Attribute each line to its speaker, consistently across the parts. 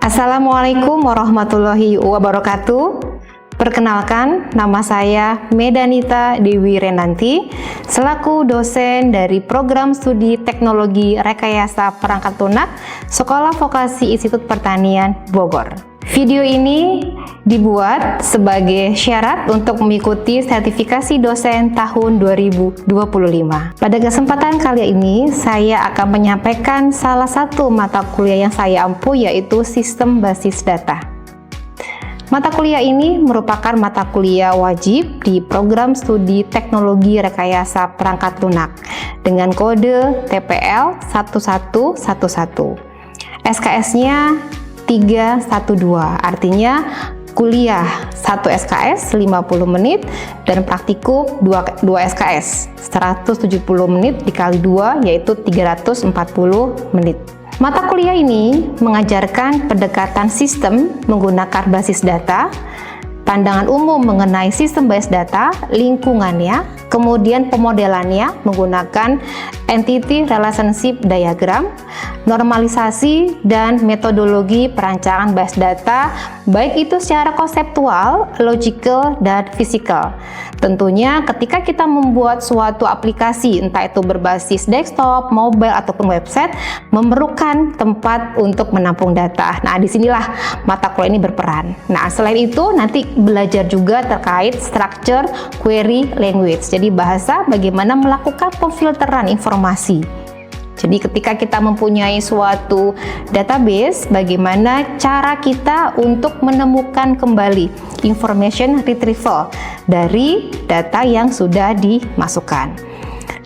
Speaker 1: Assalamualaikum warahmatullahi wabarakatuh. Perkenalkan, nama saya Medanita Dewi Renanti, selaku dosen dari Program Studi Teknologi Rekayasa Perangkat Lunak, Sekolah Vokasi Institut Pertanian Bogor. Video ini dibuat sebagai syarat untuk mengikuti sertifikasi dosen tahun 2025. Pada kesempatan kali ini, saya akan menyampaikan salah satu mata kuliah yang saya ampu, yaitu Sistem Basis Data. Mata kuliah ini merupakan mata kuliah wajib di Program Studi Teknologi Rekayasa Perangkat Lunak dengan kode TPL 1111. SKS-nya 312, artinya kuliah 1 SKS 50 menit dan praktikum 2 SKS 170 menit dikali 2, yaitu 340 menit. Mata kuliah ini mengajarkan pendekatan sistem menggunakan basis data, pandangan umum mengenai sistem basis data, lingkungannya, kemudian pemodelannya menggunakan entity relationship diagram, normalisasi dan metodologi perancangan basis data, baik itu secara konseptual, logical, dan fisikal. Tentunya ketika kita membuat suatu aplikasi, entah itu berbasis desktop, mobile, ataupun website, memerlukan tempat untuk menampung data. Nah, disinilah mata kuliah ini berperan. Nah, selain itu nanti belajar juga terkait structure query language. Jadi bahasa bagaimana melakukan pemfilteran informasi. Jadi ketika kita mempunyai suatu database, bagaimana cara kita untuk menemukan kembali information retrieval dari data yang sudah dimasukkan.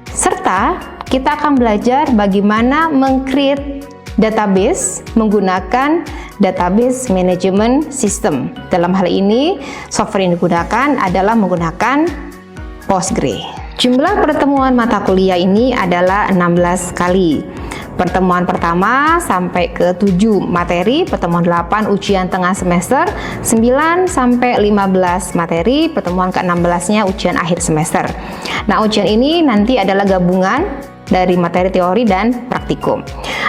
Speaker 1: Serta kita akan belajar bagaimana meng-create database menggunakan database management system. Dalam hal ini, software yang digunakan adalah menggunakan Postgre. Jumlah pertemuan mata kuliah ini adalah 16 kali. Pertemuan pertama sampai ke 7 materi, pertemuan 8 ujian tengah semester, 9 sampai 15 materi, pertemuan ke-16-nya ujian akhir semester. Nah, ujian ini nanti adalah gabungan dari materi teori dan praktikum.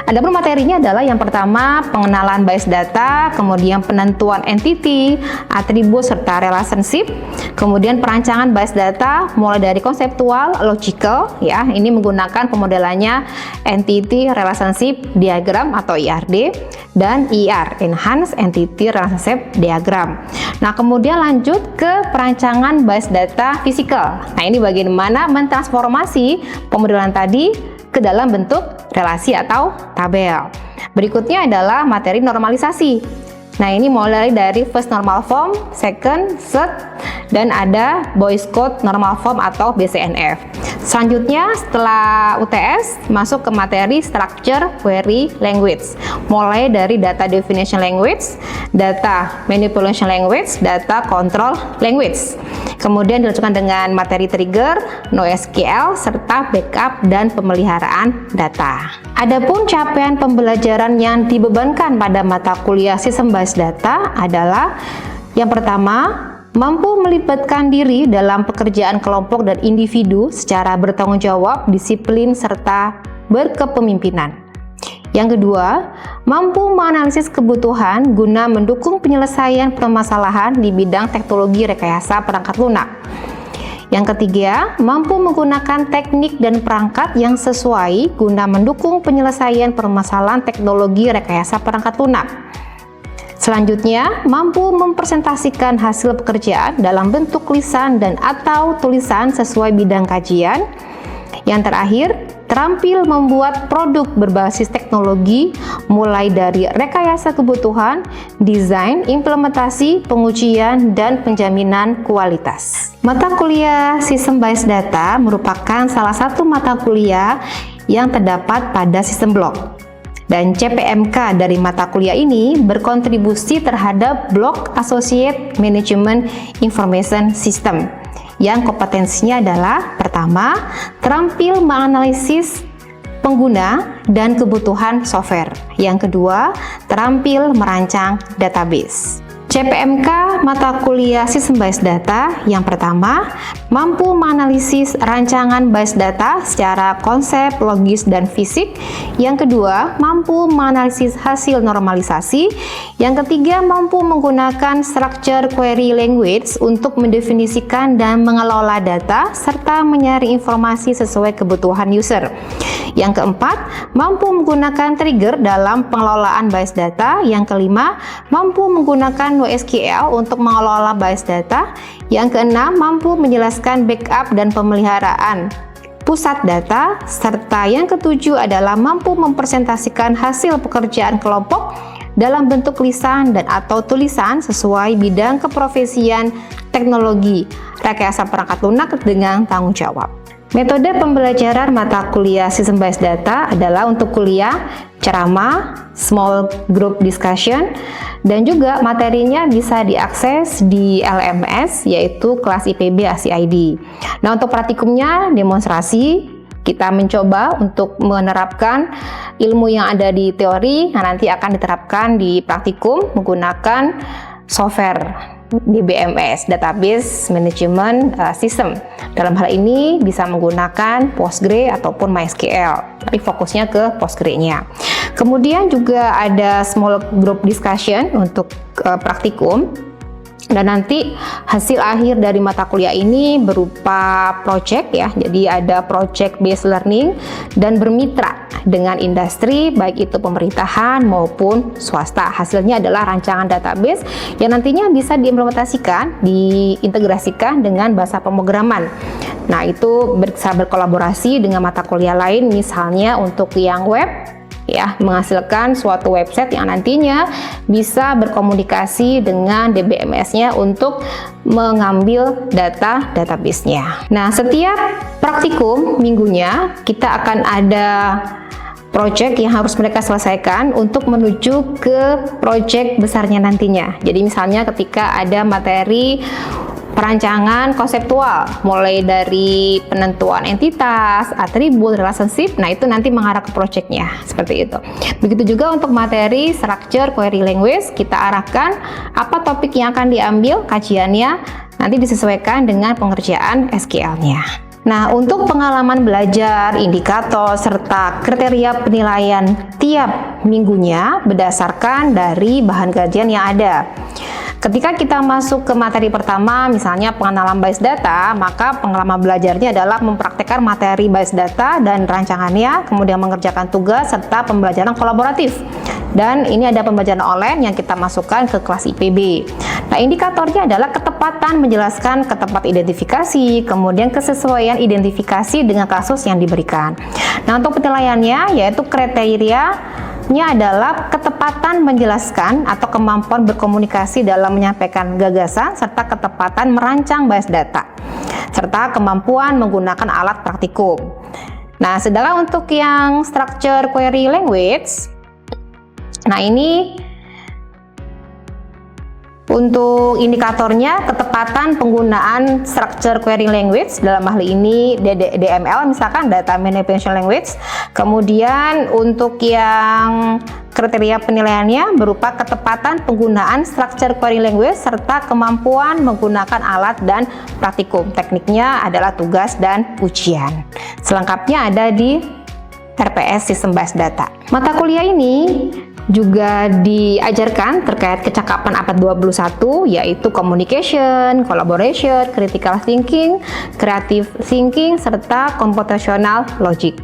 Speaker 1: Adapun materinya adalah yang pertama pengenalan basis data, kemudian penentuan entity, atribut serta relationship, kemudian perancangan basis data mulai dari konseptual, logical, ya, ini menggunakan pemodelannya entity relationship diagram atau ERD, dan ER, enhanced entity relationship diagram. Nah, kemudian lanjut ke perancangan basis data fisikal. Nah, ini bagaimana mentransformasi pemodelan tadi ke dalam bentuk relasi atau tabel. Berikutnya adalah materi normalisasi. Nah, ini mulai dari first normal form, second, third, dan ada Boyce Code normal form atau BCNF. Selanjutnya setelah UTS masuk ke materi structure query language, mulai dari data definition language, data manipulation language, data control language. Kemudian dilanjutkan dengan materi trigger, NoSQL, serta backup dan pemeliharaan data. Adapun capaian pembelajaran yang dibebankan pada mata kuliah sistem basis data adalah yang pertama, mampu melibatkan diri dalam pekerjaan kelompok dan individu secara bertanggung jawab, disiplin, serta berkepemimpinan. Yang kedua, mampu menganalisis kebutuhan guna mendukung penyelesaian permasalahan di bidang teknologi rekayasa perangkat lunak. Yang ketiga, mampu menggunakan teknik dan perangkat yang sesuai guna mendukung penyelesaian permasalahan teknologi rekayasa perangkat lunak. Selanjutnya, mampu mempresentasikan hasil pekerjaan dalam bentuk lisan dan atau tulisan sesuai bidang kajian. Yang terakhir, terampil membuat produk berbasis teknologi mulai dari rekayasa kebutuhan, desain, implementasi, pengujian, dan penjaminan kualitas. Mata kuliah Sistem Basis Data merupakan salah satu mata kuliah yang terdapat pada sistem blok. Dan CPMK dari mata kuliah ini berkontribusi terhadap Block Associate Management Information System yang kompetensinya adalah pertama, terampil menganalisis pengguna dan kebutuhan software. Yang kedua, terampil merancang database. CPMK mata kuliah Sistem Bias Data yang pertama, mampu menganalisis rancangan bias data secara konsep, logis, dan fisik. Yang kedua, mampu menganalisis hasil normalisasi. Yang ketiga, mampu menggunakan structure query language untuk mendefinisikan dan mengelola data serta menyaring informasi sesuai kebutuhan user. Yang keempat, mampu menggunakan trigger dalam pengelolaan bias data. Yang kelima, mampu menggunakan NoSQL untuk mengelola bias data. Yang keenam, mampu menjelaskan backup dan pemeliharaan pusat data. Serta yang ketujuh adalah mampu mempresentasikan hasil pekerjaan kelompok dalam bentuk lisan dan atau tulisan sesuai bidang keprofesian teknologi rekayasa perangkat lunak dengan tanggung jawab. Metode pembelajaran mata kuliah Sistem Bias Data adalah untuk kuliah, ceramah, small group discussion, dan juga materinya bisa diakses di LMS, yaitu kelas IPB ASI-ID. Nah, untuk praktikumnya demonstrasi, kita mencoba untuk menerapkan ilmu yang ada di teori, yang nanti akan diterapkan di praktikum menggunakan software DBMS, Database Management System. Dalam hal ini bisa menggunakan Postgre ataupun MySQL, tapi fokusnya ke Postgre-nya. Kemudian juga ada small group discussion untuk praktikum. Dan nanti hasil akhir dari mata kuliah ini berupa project ya, jadi ada project based learning dan bermitra dengan industri baik itu pemerintahan maupun swasta. Hasilnya adalah rancangan database yang nantinya bisa diimplementasikan, diintegrasikan dengan bahasa pemrograman. Nah, itu bisa berkolaborasi dengan mata kuliah lain, misalnya untuk yang web ya, menghasilkan suatu website yang nantinya bisa berkomunikasi dengan DBMS-nya untuk mengambil data database-nya. Nah, setiap praktikum minggunya kita akan ada project yang harus mereka selesaikan untuk menuju ke project besarnya nantinya. Jadi misalnya ketika ada materi perancangan konseptual, mulai dari penentuan entitas, atribut, relationship, nah itu nanti mengarah ke projectnya, seperti itu. Begitu juga untuk materi structure query language, kita arahkan apa topik yang akan diambil, kajiannya nanti disesuaikan dengan pengerjaan SQL-nya. Nah, untuk pengalaman belajar, indikator, serta kriteria penilaian tiap minggunya berdasarkan dari bahan kajian yang ada. Ketika kita masuk ke materi pertama, misalnya pengenalan bias data, maka pengalaman belajarnya adalah mempraktekkan materi bias data dan rancangannya, kemudian mengerjakan tugas, serta pembelajaran kolaboratif. Dan ini ada pembelajaran online yang kita masukkan ke kelas IPB. Nah, indikatornya adalah ketepatan menjelaskan ketepat identifikasi, kemudian kesesuaian identifikasi dengan kasus yang diberikan. Nah, untuk penilaiannya yaitu kriterianya adalah ketepatan menjelaskan atau kemampuan berkomunikasi dalam menyampaikan gagasan serta ketepatan merancang bias data serta kemampuan menggunakan alat praktikum. Nah, sedangkan untuk yang structure query language, nah ini untuk indikatornya ketepatan penggunaan structure query language, dalam hal ini DML misalkan data manipulation language. Kemudian untuk yang kriteria penilaiannya berupa ketepatan penggunaan structure query language serta kemampuan menggunakan alat dan praktikum. Tekniknya adalah tugas dan ujian. Selengkapnya ada di RPS Sistem Bias Data. Mata kuliah ini juga diajarkan terkait kecakapan abad 21, yaitu communication, collaboration, critical thinking, creative thinking, serta computational logic.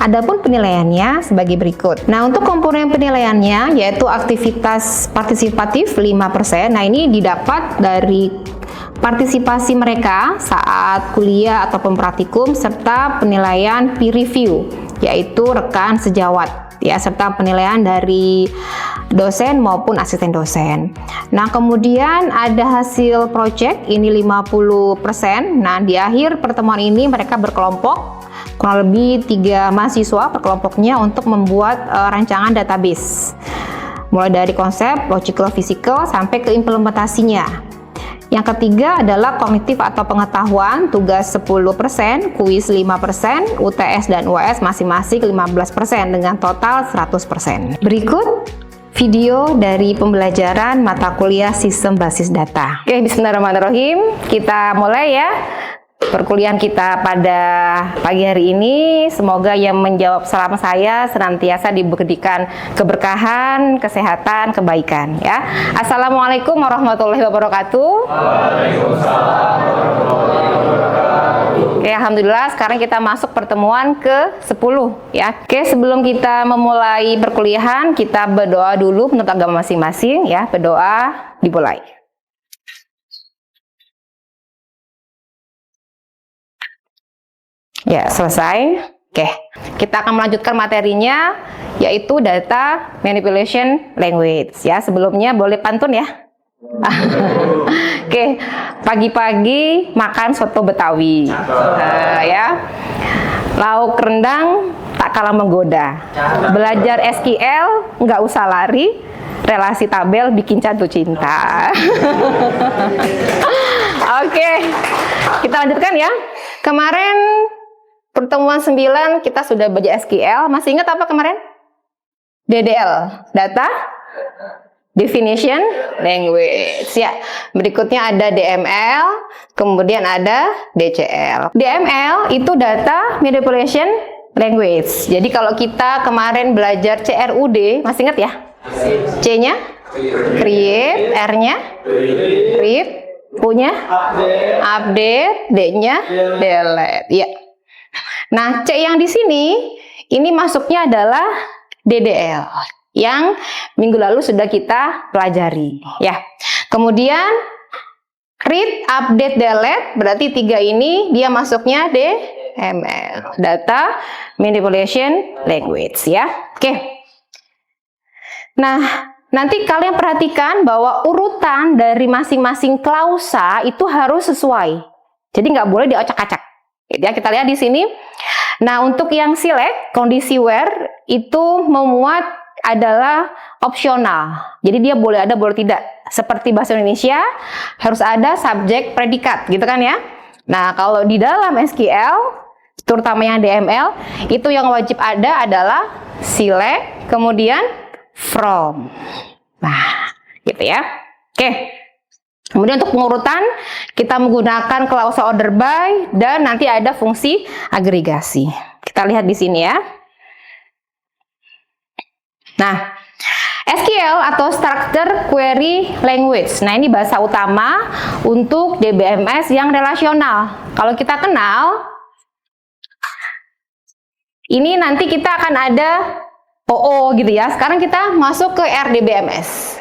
Speaker 1: Adapun penilaiannya sebagai berikut. Nah, untuk komponen penilaiannya yaitu aktivitas partisipatif 5%. Nah, ini didapat dari partisipasi mereka saat kuliah ataupun praktikum serta penilaian peer review, yaitu rekan sejawat ya, serta penilaian dari dosen maupun asisten dosen. Nah, kemudian ada hasil project ini 50%. Nah, di akhir pertemuan ini mereka berkelompok, kurang lebih 3 mahasiswa per kelompoknya untuk membuat rancangan database. Mulai dari konsep, logical, physical sampai ke implementasinya. Yang ketiga adalah kognitif atau pengetahuan, tugas 10%, kuis 5%, UTS dan UAS masing-masing 15% dengan total 100%. Berikut video dari pembelajaran mata kuliah Sistem Basis Data. Oke, bismillahirrahmanirrahim. Kita mulai ya perkuliahan kita pada pagi hari ini. Semoga yang menjawab salam saya senantiasa diberikan keberkahan, kesehatan, kebaikan ya. Assalamualaikum warahmatullahi wabarakatuh. Waalaikumsalam warahmatullahi wabarakatuh. Oke, alhamdulillah sekarang kita masuk pertemuan ke-10 ya. Oke, sebelum kita memulai perkuliahan, kita berdoa dulu menurut agama masing-masing ya. Berdoa dimulai. Ya, selesai. Oke, kita akan melanjutkan materinya, yaitu Data Manipulation Language. Ya, sebelumnya boleh pantun ya. Oke, pagi-pagi makan soto Betawi. Ya, lauk rendang tak kalah menggoda. Belajar SQL nggak usah lari. Relasi tabel bikin jatuh cinta. Oke, kita lanjutkan ya. Kemarin pertemuan 9 kita sudah belajar SQL. Masih ingat apa kemarin? DDL, Data Definition Language ya. Berikutnya ada DML, kemudian ada DCL. DML itu Data Manipulation Language. Jadi kalau kita kemarin belajar CRUD, masih ingat ya? C-nya create, R-nya read, U-nya update, D-nya delete ya. Nah, C yang di sini ini masuknya adalah DDL yang minggu lalu sudah kita pelajari ya. Kemudian read, update, delete berarti 3 ini dia masuknya DML, Data Manipulation Language ya. Oke. Nah, nanti kalian perhatikan bahwa urutan dari masing-masing klausa itu harus sesuai. Jadi nggak boleh diacak-acak. Ya, kita lihat di sini. Nah, untuk yang select, kondisi where itu memuat adalah opsional. Jadi dia boleh ada, boleh tidak. Seperti bahasa Indonesia, harus ada subjek predikat, gitu kan ya. Nah, kalau di dalam SQL, terutama yang DML, itu yang wajib ada adalah select, kemudian from. Nah, gitu ya. Oke. Kemudian untuk pengurutan, kita menggunakan klausa order by dan nanti ada fungsi agregasi. Kita lihat di sini ya. Nah, SQL atau Structured Query Language. Nah, ini bahasa utama untuk DBMS yang relasional. Kalau kita kenal, ini nanti kita akan ada OO gitu ya. Sekarang kita masuk ke RDBMS.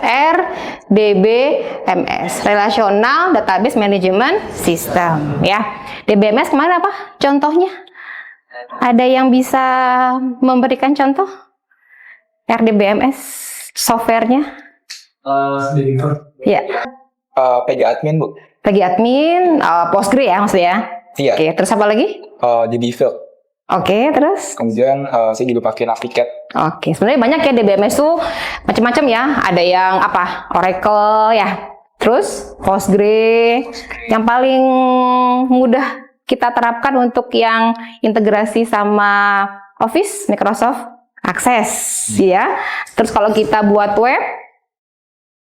Speaker 1: RDBMS, Relational Database Management System ya. DBMS kemana apa? Contohnya? Ada yang bisa memberikan contoh? RDBMS softwarenya? Ya.
Speaker 2: PG admin, Bu.
Speaker 1: PG admin, Postgre ya maksudnya?
Speaker 2: Iya.
Speaker 1: Oke, terus apa lagi?
Speaker 2: Jadi field.
Speaker 1: Oke, terus?
Speaker 2: Kemudian saya juga pakai Navicat.
Speaker 1: Oke, sebenarnya banyak ya DBMS tuh macam-macam ya. Ada yang apa? Oracle ya. Terus Postgre. Yang paling mudah kita terapkan untuk yang integrasi sama Office, Microsoft Access ya. Terus kalau kita buat web,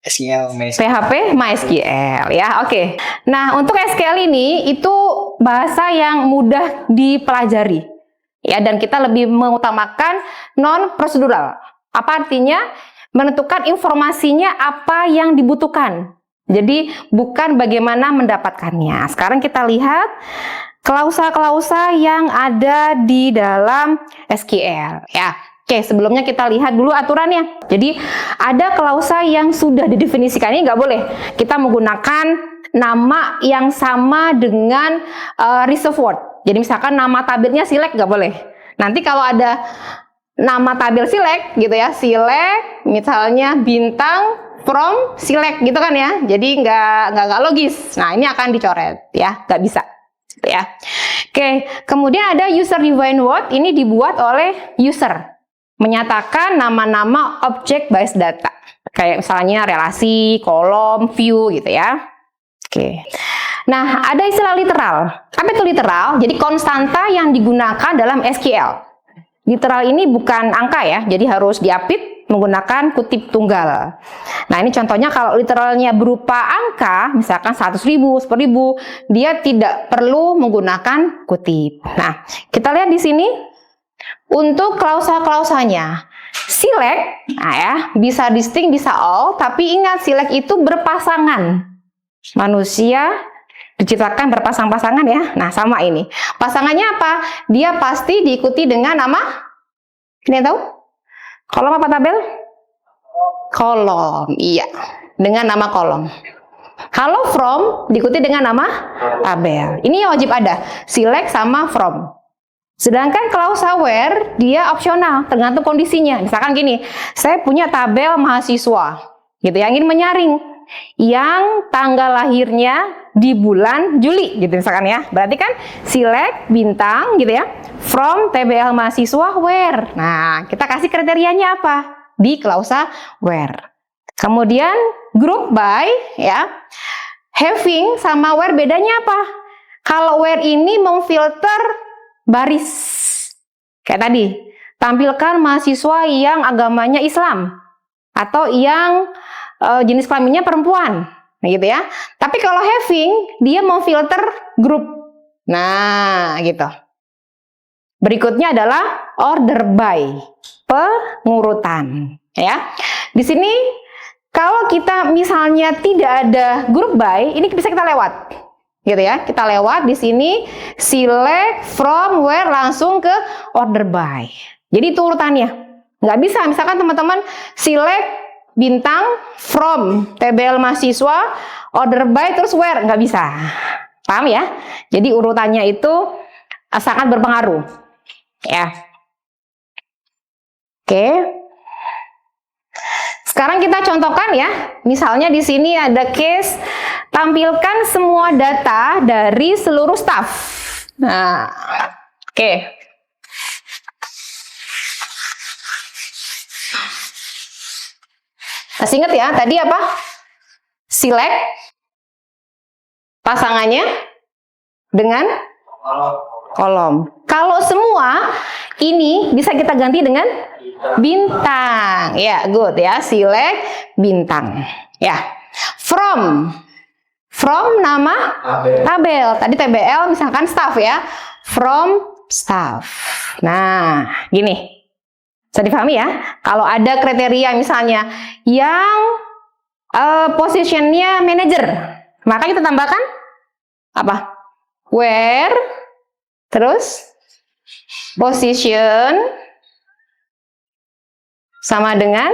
Speaker 2: SQL,
Speaker 1: PHP, MySQL ya. Oke. Nah, untuk SQL ini itu bahasa yang mudah dipelajari. Ya, dan kita lebih mengutamakan non-prosedural. Apa artinya? Menentukan informasinya apa yang dibutuhkan. Jadi, bukan bagaimana mendapatkannya. Sekarang kita lihat klausa-klausa yang ada di dalam SQL. Ya, oke, sebelumnya kita lihat dulu aturannya. Jadi, ada klausa yang sudah didefinisikan. Ini nggak boleh. Kita menggunakan nama yang sama dengan reserve word. Jadi misalkan nama tabelnya select nggak boleh. Nanti kalau ada nama tabel select gitu ya, select misalnya bintang from select gitu kan ya. Jadi nggak logis. Nah, ini akan dicoret ya, nggak bisa. Ya. Oke, kemudian ada user defined word. Ini dibuat oleh user, menyatakan nama-nama object based data. Kayak misalnya relasi, kolom, view gitu ya. Oke. Nah, ada istilah literal. Apa itu literal? Jadi konstanta yang digunakan dalam SQL. Literal ini bukan angka ya, jadi harus diapit menggunakan kutip tunggal. Nah, ini contohnya kalau literalnya berupa angka, misalkan 100.000, 10.000, dia tidak perlu menggunakan kutip. Nah, kita lihat di sini untuk klausa-klausanya. Select, nah ya, bisa distinct, bisa all, tapi ingat select itu berpasangan. Manusia diciptakan berpasang-pasangan ya. Nah, sama ini. Pasangannya apa? Dia pasti diikuti dengan nama, ini tahu? Kolom apa tabel? Kolom, iya. Dengan nama kolom. Kalau from diikuti dengan nama tabel. Ini yang wajib ada. Select sama from. Sedangkan klausa where dia opsional, tergantung kondisinya. Misalkan gini, saya punya tabel mahasiswa, gitu ya, ingin menyaring yang tanggal lahirnya di bulan Juli, gitu misalkan ya. Berarti kan select bintang, gitu ya, from TBL mahasiswa where. Nah, kita kasih kriterianya apa di klausa where. Kemudian group by, ya, having sama where bedanya apa? Kalau where ini memfilter baris, kayak tadi, tampilkan mahasiswa yang agamanya Islam atau yang jenis kelaminnya perempuan, nah gitu ya. Tapi kalau having, dia memfilter grup. Nah, gitu. Berikutnya adalah order by, pengurutan, ya. Di sini kalau kita misalnya tidak ada group by, ini bisa kita lewat. Gitu ya, kita lewat di sini select from where langsung ke order by. Jadi itu urutannya. Nggak bisa, misalkan teman-teman select bintang from TBL mahasiswa order by terus where, nggak bisa. Paham ya? Jadi urutannya itu sangat berpengaruh. Ya. Oke. Sekarang kita contohkan ya. Misalnya di sini ada case tampilkan semua data dari seluruh staf. Nah, oke. Masih ingat ya, tadi apa? Select pasangannya dengan kolom. Kalau semua ini bisa kita ganti dengan bintang. Ya, good ya. Select bintang. Ya. From nama tabel. Tadi TBL misalkan staff ya. From staff. Nah, gini. Bisa dipahami ya? Kalau ada kriteria misalnya yang positionnya manager, maka kita tambahkan apa? Where, terus position sama dengan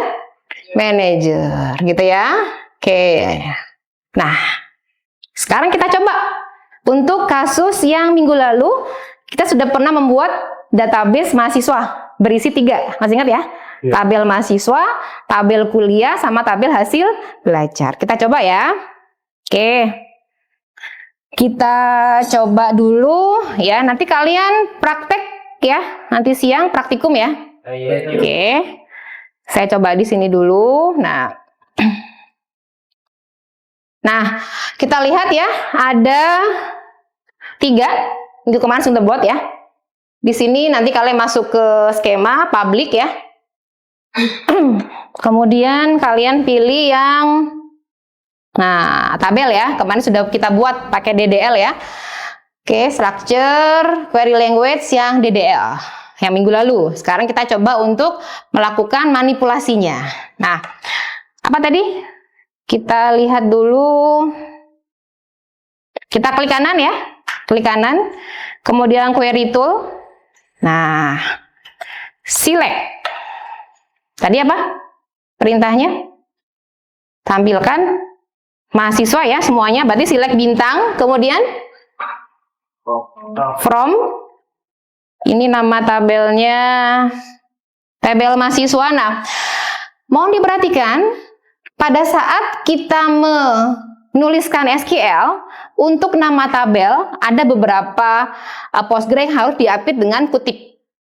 Speaker 1: manager, gitu ya. Oke. Nah, sekarang kita coba untuk kasus yang minggu lalu kita sudah pernah membuat database mahasiswa berisi 3, masih ingat ya? Tabel mahasiswa, tabel kuliah, sama tabel hasil belajar. Kita coba ya. Oke. Kita coba dulu ya. Nanti kalian praktek ya. Nanti siang praktikum ya. Oke. Saya coba di sini dulu. Nah, kita lihat ya, ada 3 minggu kemarin sudah buat ya. Di sini nanti kalian masuk ke skema publik ya. Kemudian kalian pilih yang tabel ya. Kemarin sudah kita buat pakai DDL ya. Oke, structure query language yang DDL yang minggu lalu. Sekarang kita coba untuk melakukan manipulasinya. Nah, apa tadi? Kita lihat dulu. Kita klik kanan ya. Klik kanan. Kemudian query tool. Nah, select. Tadi apa? Perintahnya? Tampilkan mahasiswa ya semuanya. Berarti select bintang. Kemudian from. Ini nama tabelnya. Tabel mahasiswa. Nah, mohon diperhatikan. Pada saat kita menuliskan SQL, untuk nama tabel ada beberapa Postgre yang harus diapit dengan kutip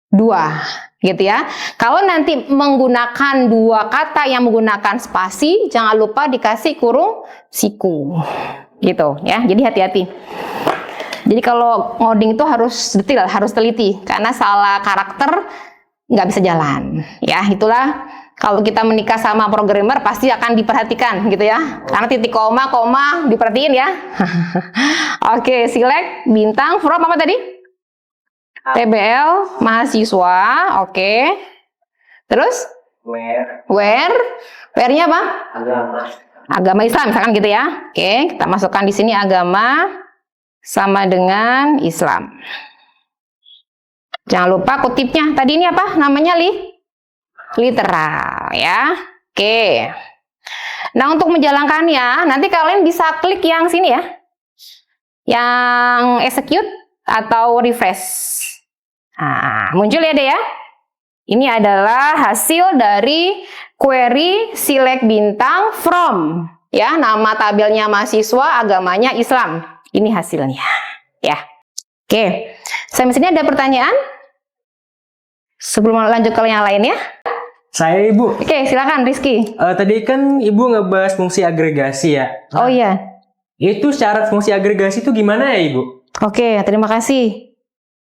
Speaker 1: 2, gitu ya. Kalau nanti menggunakan 2 kata yang menggunakan spasi, jangan lupa dikasih kurung siku, gitu ya. Jadi hati-hati. Jadi kalau ngoding itu harus detail, harus teliti, karena salah karakter nggak bisa jalan. Ya, itulah Kalau kita menikah sama programmer pasti akan diperhatikan gitu ya. Karena titik koma, diperhatiin ya. Oke, select bintang from apa tadi? TBL mahasiswa. Oke. Terus? Where-nya apa? Agama Islam, misalkan gitu ya. Oke, kita masukkan di sini agama sama dengan Islam. Jangan lupa kutipnya. Tadi ini apa? Namanya literal ya. Oke. Nah, untuk menjalankannya, nanti kalian bisa klik yang sini ya. Yang execute atau refresh. Nah, muncul ya deh ya. Ini adalah hasil dari query select bintang from. Ya, nama tabelnya mahasiswa, agamanya Islam. Ini hasilnya. Ya. Oke. Sampai sini ada pertanyaan? Sebelum lanjut ke yang lain ya.
Speaker 3: Saya Ibu.
Speaker 1: Oke, silakan Rizky.
Speaker 3: Tadi kan Ibu ngebahas fungsi agregasi ya.
Speaker 1: Oh iya.
Speaker 3: Itu syarat fungsi agregasi itu gimana ya Ibu?
Speaker 1: Oke, terima kasih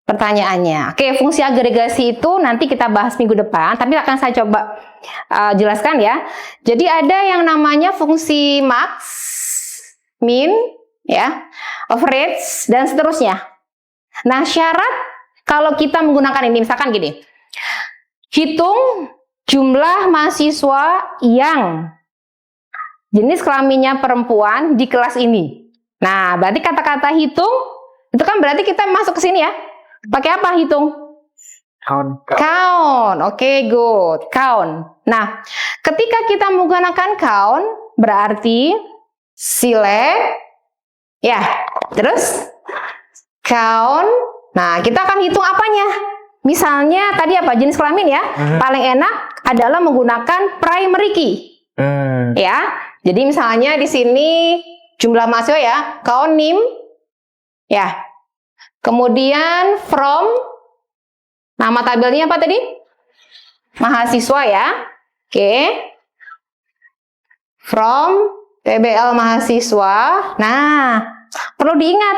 Speaker 1: pertanyaannya. Oke, fungsi agregasi itu nanti kita bahas minggu depan, tapi akan saya coba jelaskan ya. Jadi ada yang namanya fungsi max, min, ya, average, dan seterusnya. Nah, syarat kalau kita menggunakan ini, misalkan gini, hitung jumlah mahasiswa yang jenis kelaminnya perempuan di kelas ini. Nah, berarti kata-kata hitung, itu kan berarti kita masuk ke sini ya. Pakai apa hitung? Count. Oke, good. Count. Nah, ketika kita menggunakan count, berarti select, ya, terus count. Nah, kita akan hitung apanya? Misalnya tadi apa? Jenis kelamin ya. Paling enak adalah menggunakan primary key. Ya. Jadi misalnya di sini jumlah mahasiswa ya, count name. Ya. Kemudian from, nama tabelnya apa tadi? Mahasiswa ya. Oke. From TBL mahasiswa. Nah, perlu diingat,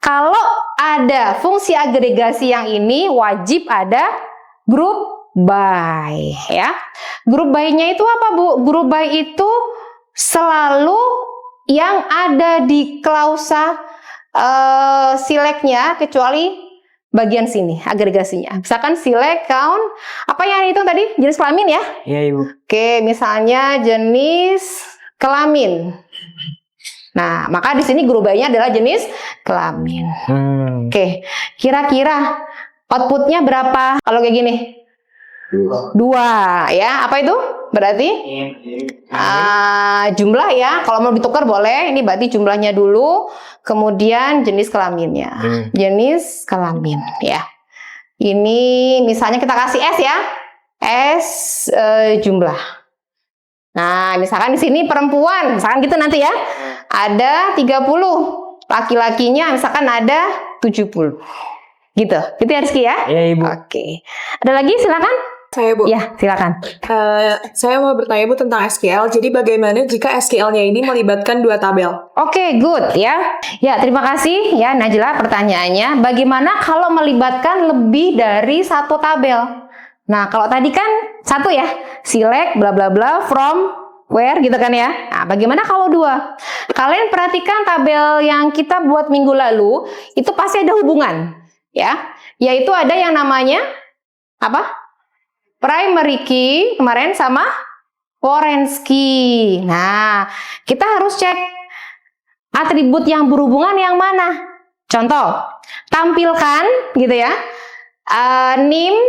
Speaker 1: kalau ada fungsi agregasi yang ini wajib ada group by ya. Group by-nya itu apa, Bu? Group by itu selalu yang ada di klausa select-nya kecuali bagian sini agregasinya. Misalkan select count, apa yang dihitung tadi? Jenis kelamin ya?
Speaker 3: Iya Ibu.
Speaker 1: Oke, misalnya jenis kelamin. Nah, maka di sini group by-nya adalah jenis kelamin. Oke, kira-kira outputnya berapa kalau kayak gini? 2 ya. Apa itu? Berarti jumlah ya. Kalau mau ditukar boleh. Ini berarti jumlahnya dulu, kemudian jenis kelaminnya. Jenis kelamin ya. Ini misalnya kita kasih S ya. S jumlah. Nah, misalkan di sini perempuan, misalkan gitu nanti ya. Ada 30. Laki-lakinya misalkan ada 70. Gitu. Gitu ya Rizky ya?
Speaker 3: Iya Ibu.
Speaker 1: Oke. Ada lagi silakan?
Speaker 4: Saya Bu.
Speaker 1: Ya, silakan.
Speaker 4: Saya mau bertanya Bu tentang SQL. Jadi bagaimana jika SQL-nya ini melibatkan 2 tabel?
Speaker 1: Oke, good ya. Ya, terima kasih ya Najla pertanyaannya. Bagaimana kalau melibatkan lebih dari 1 tabel? Nah, kalau tadi kan 1 ya, select bla bla bla from where gitu kan ya. Nah, bagaimana kalau 2? Kalian perhatikan tabel yang kita buat minggu lalu, itu pasti ada hubungan ya. Yaitu ada yang namanya apa? Primary key kemarin sama foreign key. Nah, kita harus cek atribut yang berhubungan yang mana. Contoh, tampilkan gitu ya, name,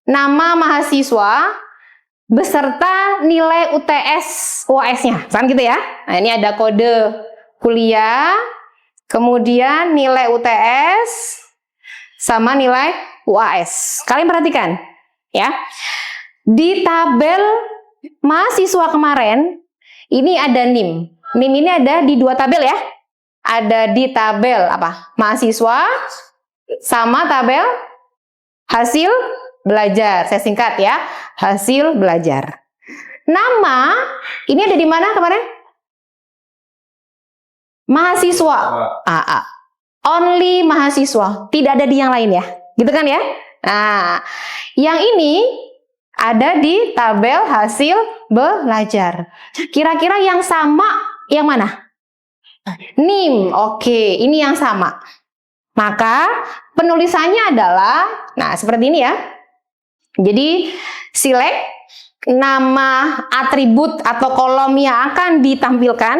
Speaker 1: nama mahasiswa beserta nilai UTS UAS-nya. Misalkan gitu ya. Nah, ini ada kode kuliah, kemudian nilai UTS sama nilai UAS. Kalian perhatikan ya. Di tabel mahasiswa kemarin ini ada NIM. NIM ini ada di 2 tabel ya. Ada di tabel apa? Mahasiswa sama tabel hasil belajar. Saya singkat ya. Hasil belajar. Nama ini ada di mana kemarin? Mahasiswa. Only mahasiswa. Tidak ada di yang lain ya. Gitu kan ya? Nah, yang ini ada di tabel hasil belajar. Kira-kira yang sama yang mana? NIM. Oke, ini yang sama. Maka penulisannya adalah, nah seperti ini ya. Jadi select nama atribut atau kolom yang akan ditampilkan,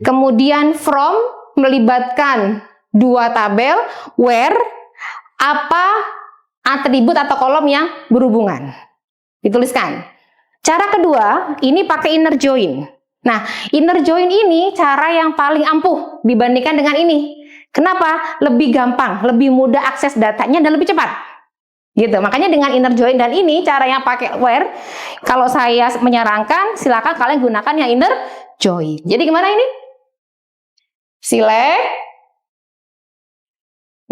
Speaker 1: kemudian from melibatkan dua tabel, where apa atribut atau kolom yang berhubungan. Dituliskan. Cara kedua, ini pakai inner join. Nah, inner join ini cara yang paling ampuh dibandingkan dengan ini. Kenapa? Lebih gampang, lebih mudah akses datanya dan lebih cepat. Gitu. Makanya dengan inner join dan ini cara yang pakai where, kalau saya menyarankan silakan kalian gunakan yang inner join. Jadi gimana ini? Select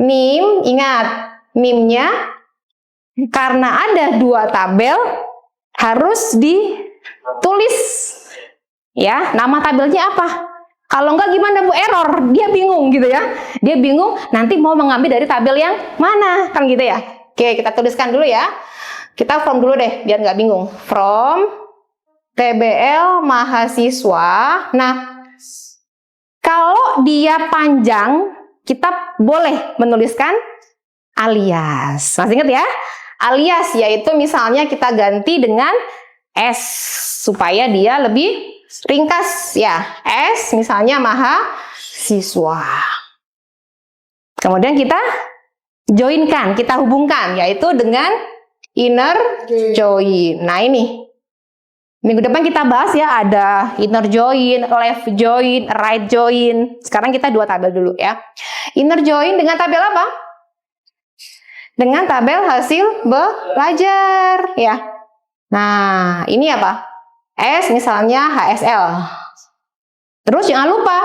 Speaker 1: NIM, ingat NIM-nya karena ada dua tabel harus ditulis ya, nama tabelnya apa? Kalau enggak gimana Bu? Error, dia bingung gitu ya. Dia bingung nanti mau mengambil dari tabel yang mana, kan gitu ya. Oke, kita tuliskan dulu ya. Kita from dulu deh, biar nggak bingung. From TBL mahasiswa. Nah, kalau dia panjang, kita boleh menuliskan alias. Masih ingat ya? Alias yaitu misalnya kita ganti dengan S supaya dia lebih ringkas ya. S misalnya mahasiswa. Kemudian kita joinkan, kita hubungkan yaitu dengan inner join. Nah, ini minggu depan kita bahas ya, ada inner join, left join, right join. Sekarang kita dua tabel dulu ya. Inner join dengan tabel apa? Dengan tabel hasil belajar ya. Nah, ini apa? S misalnya HSL. Terus jangan lupa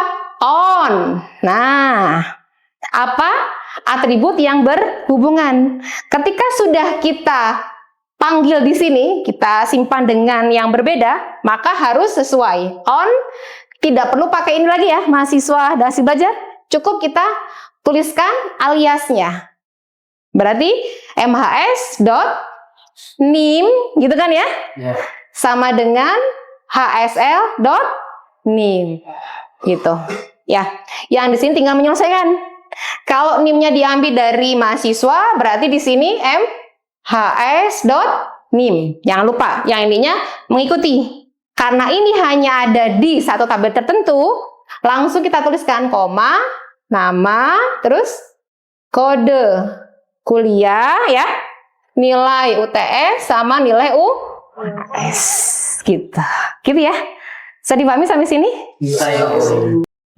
Speaker 1: on. Nah, apa? Atribut yang berhubungan. Ketika sudah kita panggil di sini, kita simpan dengan yang berbeda, maka harus sesuai. On, tidak perlu pakai ini lagi ya, mahasiswa dan hasil belajar. Cukup kita tuliskan aliasnya. Berarti mhs.nim gitu kan ya? Sama dengan hsl.nim gitu. Ya, yang di sini tinggal menyelesaikan. Kalau NIM-nya diambil dari mahasiswa, berarti di sini mhs.nim. Jangan lupa, yang ininya mengikuti. Karena ini hanya ada di satu tabel tertentu, langsung kita tuliskan koma, nama, terus kode kuliah ya, nilai UTS sama nilai UAS gitu. Gitu ya. Bisa dipahami sampai sini?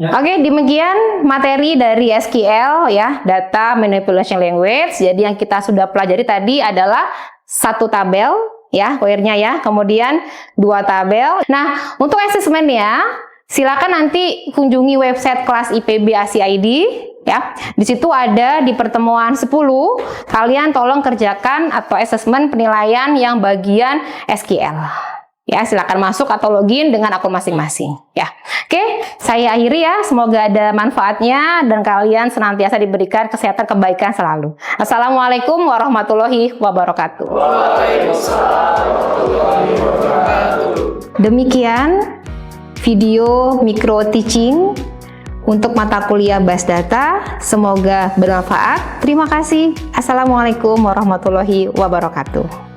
Speaker 1: Oke, demikian materi dari SQL ya, Data Manipulation Language. Jadi yang kita sudah pelajari tadi adalah satu tabel ya, where-nya ya, kemudian dua tabel. Nah, untuk asesmennya silakan nanti kunjungi website kelas IPB ASI-ID ya. Di situ ada di pertemuan 10, kalian tolong kerjakan atau asesmen penilaian yang bagian SQL. Ya, silakan masuk atau login dengan akun masing-masing ya. Oke, saya akhiri ya. Semoga ada manfaatnya dan kalian senantiasa diberikan kesehatan kebaikan selalu. Assalamualaikum warahmatullahi wabarakatuh. Demikian video micro teaching untuk mata kuliah Bas Data. Semoga bermanfaat. Terima kasih. Assalamualaikum warahmatullahi wabarakatuh.